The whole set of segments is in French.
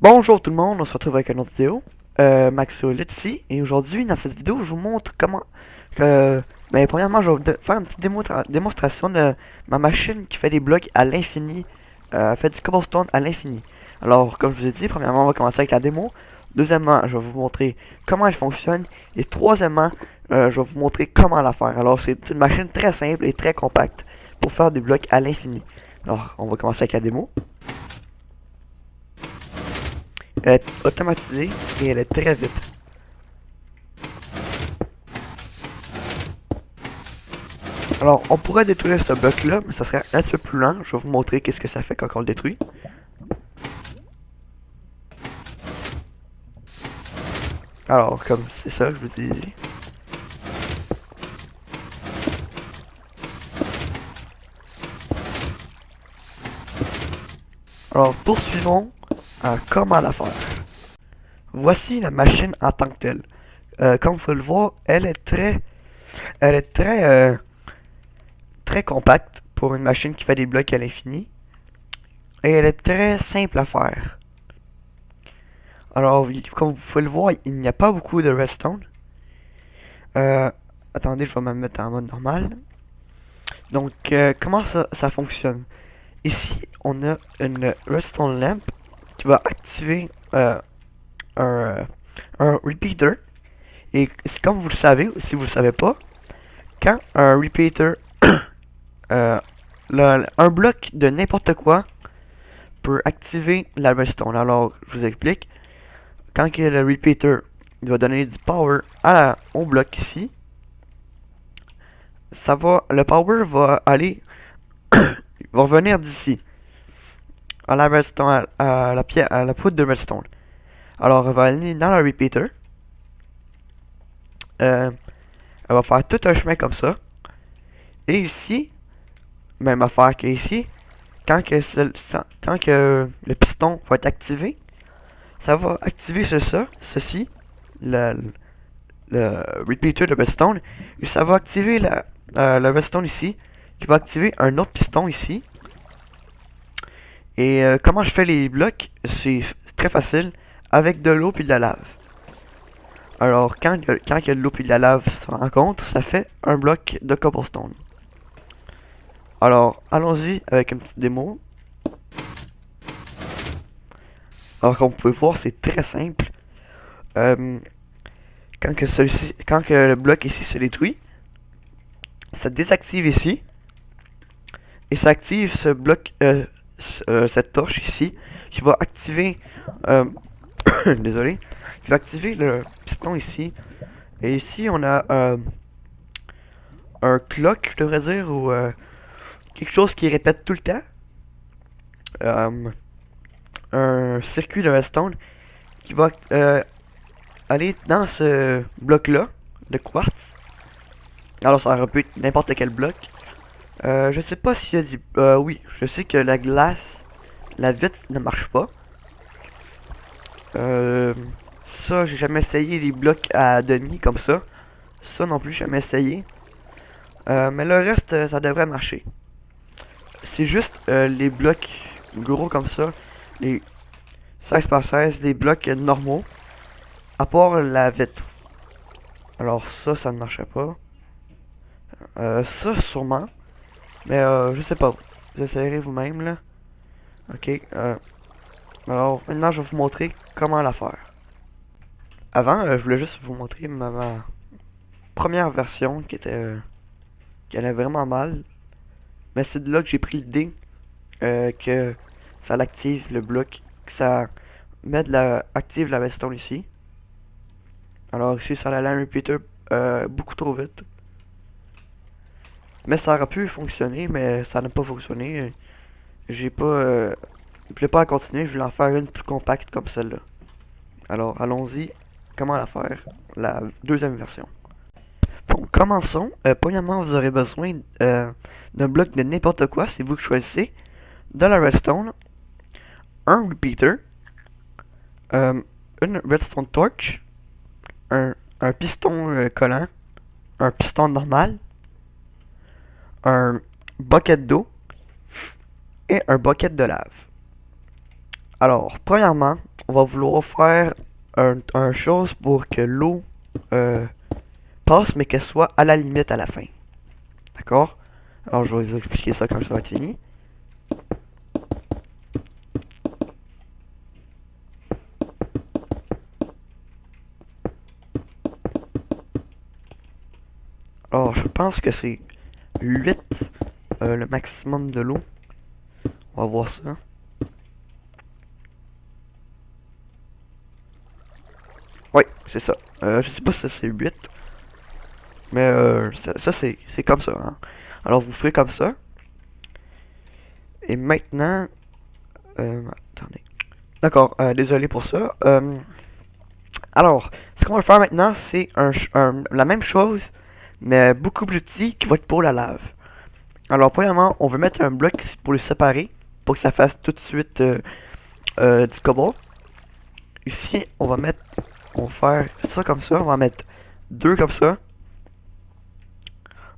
Bonjour tout le monde, on se retrouve avec une autre vidéo. Maxolite ici, et aujourd'hui dans cette vidéo je vous montre comment premièrement je vais vous faire une petite démonstration de ma machine qui fait des blocs à l'infini, fait du cobblestone à l'infini. Alors comme je vous ai dit, premièrement on va commencer avec la démo. Deuxièmement je vais vous montrer comment elle fonctionne. Et troisièmement je vais vous montrer comment la faire. Alors c'est une machine très simple et très compacte pour faire des blocs à l'infini. Alors on va commencer avec la démo. Elle est automatisée et elle est très vite. Alors, on pourrait détruire ce bloc-là, mais ça serait un petit peu plus lent. Je vais vous montrer qu'est-ce que ça fait quand on le détruit. Alors, comme c'est ça, je vous ai dit. Alors, poursuivons à comment la faire. Voici la machine en tant que telle. Comme vous pouvez le voir, elle est très compacte pour une machine qui fait des blocs à l'infini. Et elle est très simple à faire. Alors, comme vous pouvez le voir, il n'y a pas beaucoup de redstone. Euh, Attendez, je vais me mettre en mode normal. Donc, comment ça fonctionne? Ici, on a une redstone lamp qui va activer un, un repeater. Et comme vous le savez, ou si vous le savez pas, quand un repeater, euh, un bloc de n'importe quoi peut activer la redstone. Alors, je vous explique. Quand le repeater il va donner du power au bloc ici, le power va aller, va revenir d'ici à la redstone, à la poudre de redstone. Alors, elle va aller dans le repeater. Elle va faire tout un chemin comme ça. Et ici, même affaire qu'ici, quand que le piston va être activé, ça va activer ceci, le, le repeater de redstone. Et ça va activer le redstone ici, qui va activer un autre piston ici. Et comment je fais les blocs? C'est très facile, avec de l'eau puis de la lave. Alors, quand que l'eau et la lave se rencontrent, ça fait un bloc de cobblestone. Alors, allons-y avec une petite démo. Alors, comme vous pouvez voir, c'est très simple. Quand que le bloc ici se détruit, ça désactive ici. Et ça active ce bloc, cette torche ici, qui va activer... désolé. Qui va activer le piston ici. Et ici, on a un clock, je devrais dire, ou quelque chose qui répète tout le temps. Un circuit de redstone qui va aller dans ce bloc-là de quartz. Alors, ça aurait pu être n'importe quel bloc. Je sais pas s'il y a du... oui, je sais que la glace, la vitre ne marche pas. Ça, j'ai jamais essayé les blocs à demi comme ça. Ça non plus, j'ai jamais essayé. Mais le reste, ça devrait marcher. C'est juste les blocs gros comme ça, les 16 par 16, les blocs normaux, à part la vitre. Alors ça ne marchait pas. Ça sûrement, mais je sais pas. Vous essayerez vous-même là. Ok. Alors maintenant je vais vous montrer comment la faire. Avant, je voulais juste vous montrer ma première version qui allait vraiment mal. Mais c'est de là que j'ai pris l'idée que ça l'active le bloc, que ça active la redstone ici. Alors ici ça allait un repeater beaucoup trop vite. Mais ça aurait pu fonctionner, mais ça n'a pas fonctionné. J'ai pas, je voulais pas continuer, je voulais en faire une plus compacte comme celle-là. Alors allons-y, comment la faire, la deuxième version. Bon, commençons. Premièrement, vous aurez besoin d'un bloc de n'importe quoi, c'est vous que choisissez. De la redstone, un repeater, une redstone torch, un piston collant, un piston normal, un bucket d'eau et un bucket de lave. Alors, premièrement, on va vouloir faire un chose pour que l'eau passe, mais qu'elle soit à la limite à la fin. D'accord? Alors, je vais vous expliquer ça quand ça va être fini. Alors, je pense que c'est 8 le maximum de l'eau. On va voir ça. Oui, c'est ça. Je sais pas si c'est 8. Mais ça c'est comme ça. Hein. Alors, vous ferez comme ça. Et maintenant... attendez. D'accord, désolé pour ça. Alors, ce qu'on va faire maintenant, c'est la même chose, mais beaucoup plus petit, qui va être pour la lave. Alors, premièrement, on veut mettre un bloc ici pour le séparer, pour que ça fasse tout de suite du cobalt. Ici, on va faire ça comme ça, on va en mettre 2 comme ça.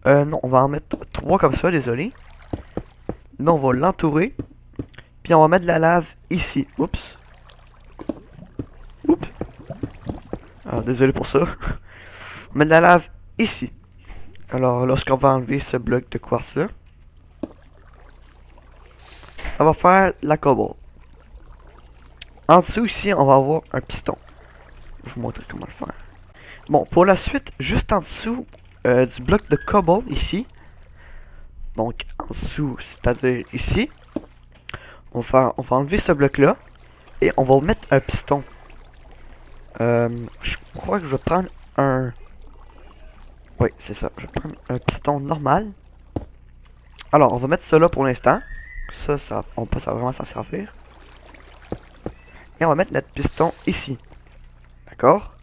Non, on va en mettre 3 comme ça, désolé. Là, on va l'entourer. Puis on va mettre de la lave ici. Oups. Oups. Alors, désolé pour ça. On met de la lave ici. Alors, lorsqu'on va enlever ce bloc de quartz là, ça va faire la cobalt. En dessous ici, on va avoir un piston. Je vais vous montrer comment le faire. Bon, pour la suite, juste en dessous du bloc de cobalt ici. Donc, en dessous, c'est-à-dire ici. On va enlever ce bloc là. Et on va mettre un piston. Je crois que je vais prendre un... Oui, c'est ça. Je vais prendre un piston normal. Alors, on va mettre ça là pour l'instant. Ça, on peut vraiment s'en servir. Et on va mettre notre piston ici. D'accord?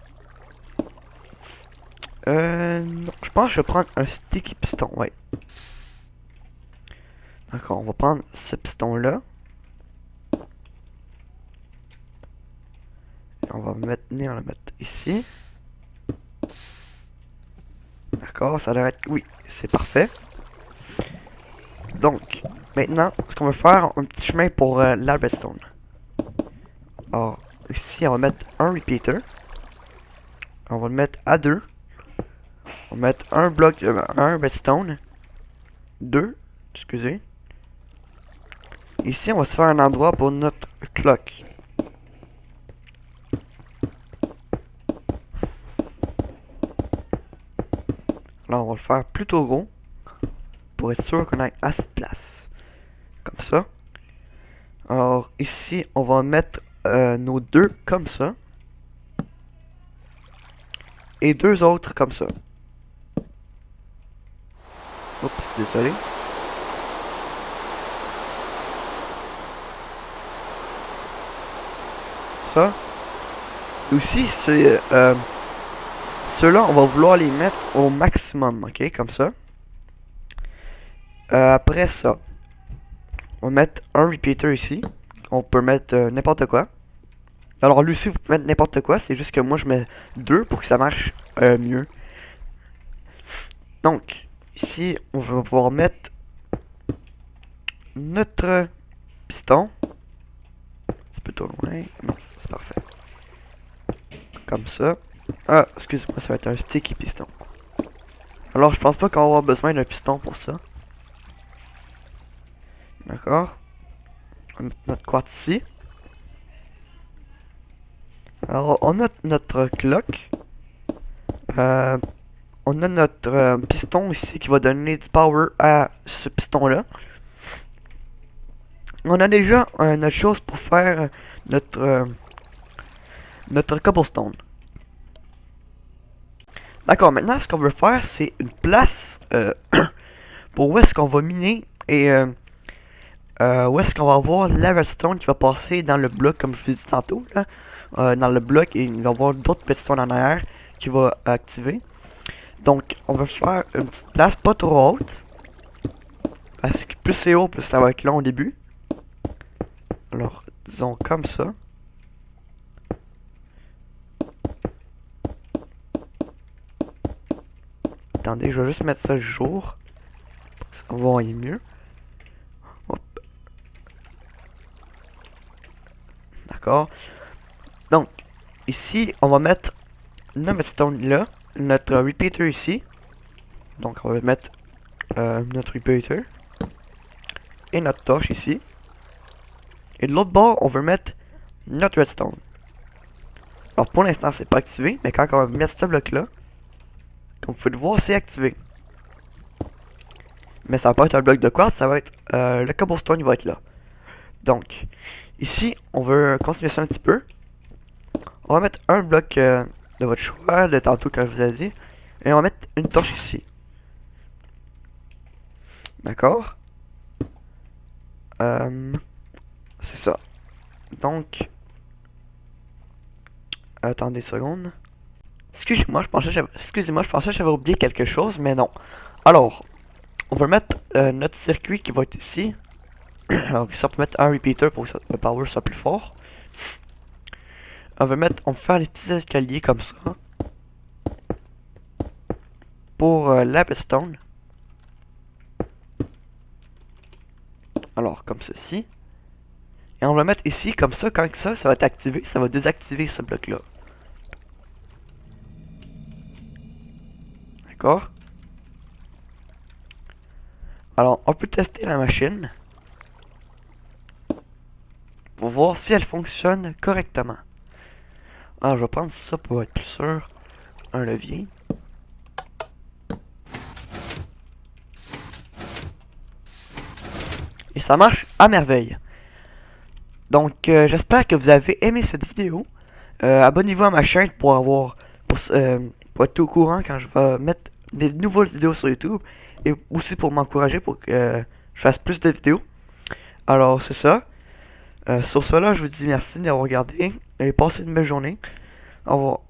Non, je pense que je vais prendre un sticky piston, ouais. D'accord, on va prendre ce piston là. Et on va venir le mettre ici. D'accord, ça devrait être... Oui, c'est parfait. Donc, maintenant, ce qu'on va faire, un petit chemin pour la redstone. Alors, ici, on va mettre un repeater. On va le mettre à 2. On va mettre un bloc, un redstone. 2, excusez. Ici, on va se faire un endroit pour notre clock. Là, on va le faire plutôt gros. Pour être sûr qu'on ait assez de place. Comme ça. Alors, ici, on va mettre nos 2 comme ça. Et 2 autres comme ça. Oups, désolé. Ça. Aussi, ceux-là, on va vouloir les mettre au maximum, ok, comme ça. Après ça, on va mettre un repeater ici. On peut mettre n'importe quoi. Alors lui aussi, vous pouvez mettre n'importe quoi, c'est juste que moi je mets 2 pour que ça marche mieux. Donc, ici, on va pouvoir mettre notre piston. C'est plutôt loin. Non, c'est parfait. Comme ça. Ah, excusez-moi, ça va être un sticky piston. Alors, je pense pas qu'on va avoir besoin d'un piston pour ça. D'accord. On va mettre notre quartz ici. Alors, on a notre clock. On a notre piston ici qui va donner du power à ce piston-là. On a déjà notre chose pour faire notre cobblestone. D'accord, maintenant ce qu'on veut faire, c'est une place pour où est-ce qu'on va miner et où est-ce qu'on va avoir la redstone qui va passer dans le bloc, comme je vous ai dit tantôt, là, dans le bloc, et il va y avoir d'autres pistons en arrière qui va activer. Donc, on va faire une petite place pas trop haute, parce que plus c'est haut, plus ça va être long au début. Alors, disons comme ça. Attendez, je vais juste mettre ça le jour, pour que ça va aller mieux. Hop. D'accord. Donc, ici, on va mettre notre stone là, notre repeater ici. Donc, on va mettre notre repeater et notre torche ici. Et de l'autre bord, on veut mettre notre redstone. Alors, pour l'instant, c'est pas activé, mais quand on va mettre ce bloc-là, comme vous pouvez le voir, c'est activé. Mais ça va pas être un bloc de quartz, ça va être le cobblestone, il va être là. Donc, ici, on veut continuer ça un petit peu. On va mettre un bloc de votre choix, de tantôt comme je vous ai dit. Et on va mettre une torche ici. D'accord? C'est ça. Donc, attendez une seconde. Excusez-moi, je pensais que j'avais oublié quelque chose, mais non. Alors, on va mettre notre circuit qui va être ici. Alors, ça, on peut mettre un repeater pour que le power soit plus fort. On va faire des petits escaliers comme ça. Pour la piston. Alors, comme ceci. Et on va le mettre ici, comme ça, quand ça va être activé, ça va désactiver ce bloc-là. D'accord? Alors, on peut tester la machine. Pour voir si elle fonctionne correctement. Alors, je vais prendre ça pour être plus sûr. Un levier. Et ça marche à merveille. Donc, j'espère que vous avez aimé cette vidéo. Abonnez-vous à ma chaîne pour être au courant quand je vais mettre des nouvelles vidéos sur YouTube. Et aussi pour m'encourager pour que je fasse plus de vidéos. Alors, c'est ça. Sur cela, je vous dis merci d'avoir regardé. Et passez une belle journée. Au revoir.